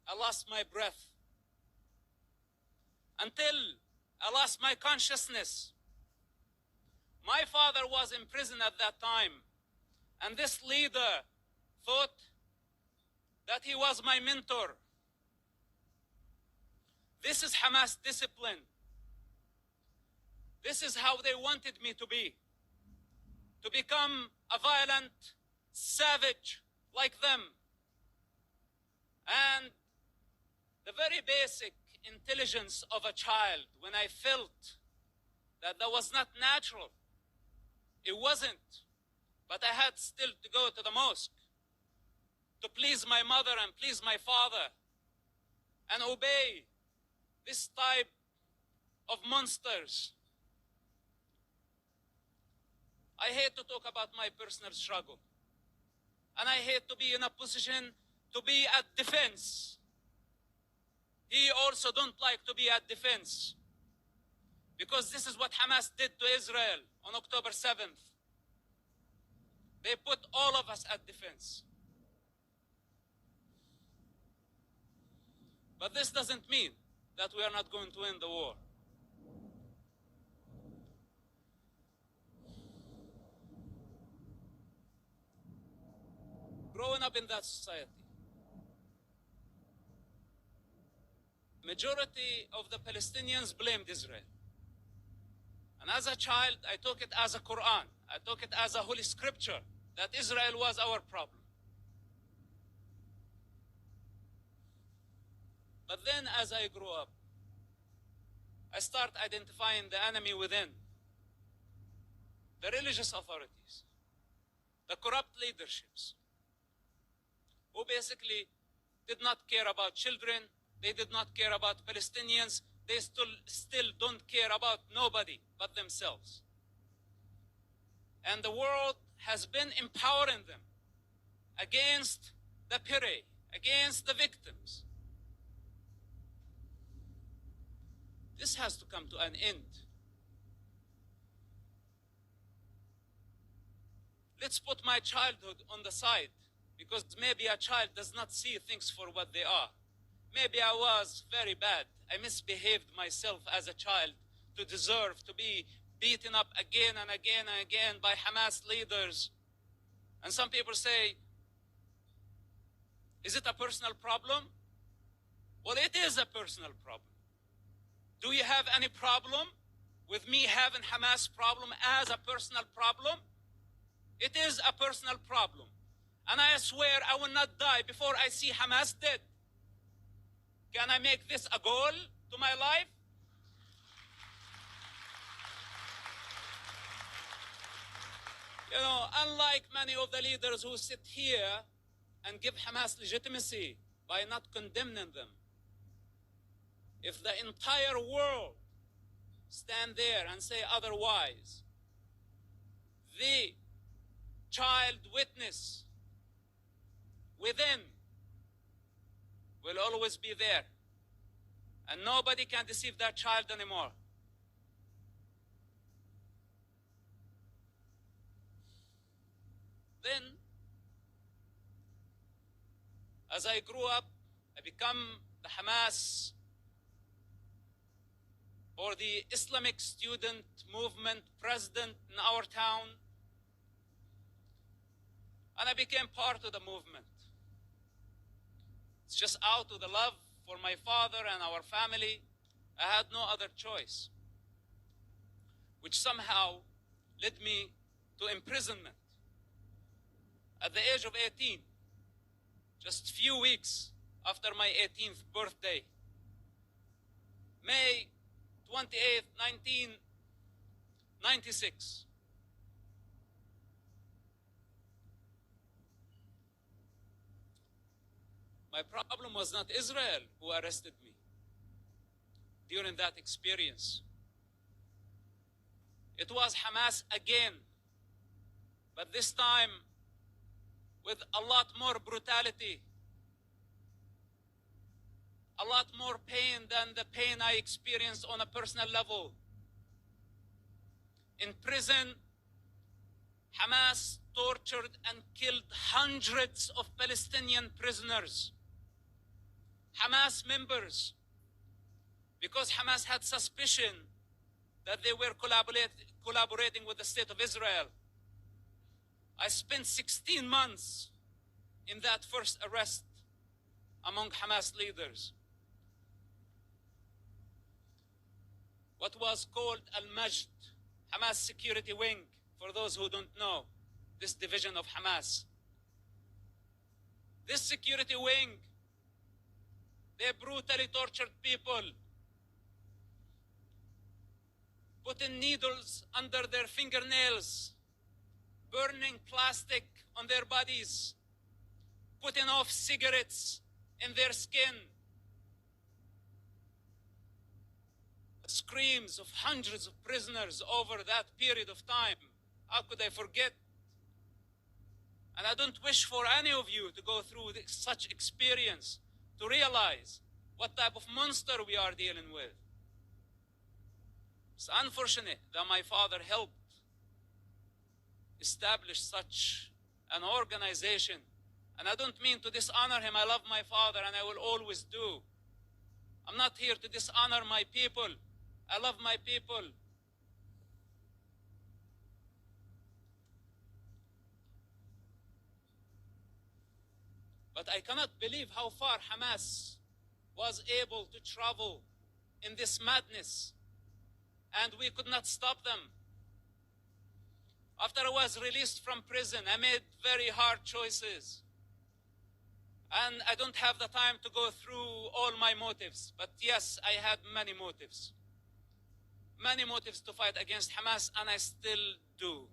I lost my breath, until I lost my consciousness. My father was in prison at that time, and this leader thought that he was my mentor. This is Hamas discipline. This is how they wanted me to be, to become a violent savage like them. And the very basic intelligence of a child, when I felt that was not natural, it wasn't, but I had still to go to the mosque to please my mother and please my father and obey this type of monsters. I hate to talk about my personal struggle, and I hate to be in a position to be at defense. He also don't like to be at defense, because this is what Hamas did to Israel on October 7th. They put all of us at defense. But this doesn't mean that we are not going to win the war. Growing up in that society, majority of the Palestinians blamed Israel. And as a child, I took it as a Quran. I took it as a holy scripture that Israel was our problem. But then as I grew up, I start identifying the enemy within. The religious authorities, the corrupt leaderships, who basically did not care about children. They did not care about Palestinians. They still don't care about nobody but themselves. And the world has been empowering them against the prey, against the victims. This has to come to an end. Let's put my childhood on the side, because maybe a child does not see things for what they are. Maybe I was very bad. I misbehaved myself as a child to deserve to be beaten up again and again and again by Hamas leaders. And some people say, is it a personal problem? Well, it is a personal problem. Do you have any problem with me having Hamas problem as a personal problem? It is a personal problem. And I swear I will not die before I see Hamas dead. Can I make this a goal to my life? You know, unlike many of the leaders who sit here and give Hamas legitimacy by not condemning them, if the entire world stand there and say otherwise, the child witness within will always be there, and nobody can deceive that child anymore. Then, as I grew up, I become the Hamas or the Islamic student movement president in our town, and I became part of the movement. It's just out of the love for my father and our family. I had no other choice, which somehow led me to imprisonment at the age of 18, just a few weeks after my 18th birthday, May 28th, 1996. My problem was not Israel who arrested me during that experience. It was Hamas again, but this time with a lot more brutality, a lot more pain than the pain I experienced on a personal level. In prison, Hamas tortured and killed hundreds of Palestinian prisoners. Hamas members, because Hamas had suspicion that they were collaborating with the State of Israel. I spent 16 months in that first arrest among Hamas leaders. What was called Al-Majd, Hamas Security Wing, for those who don't know, this division of Hamas. This security wing, they brutally tortured people, putting needles under their fingernails, burning plastic on their bodies, putting off cigarettes in their skin. Screams of hundreds of prisoners over that period of time. How could I forget? And I don't wish for any of you to go through such experience to realize what type of monster we are dealing with. It's unfortunate that my father helped establish such an organization. And I don't mean to dishonor him. I love my father and I will always do. I'm not here to dishonor my people. I love my people. But I cannot believe how far Hamas was able to travel in this madness, and we could not stop them. After I was released from prison, I made very hard choices. And I don't have the time to go through all my motives, but yes, I had many motives. Many motives to fight against Hamas, and I still do.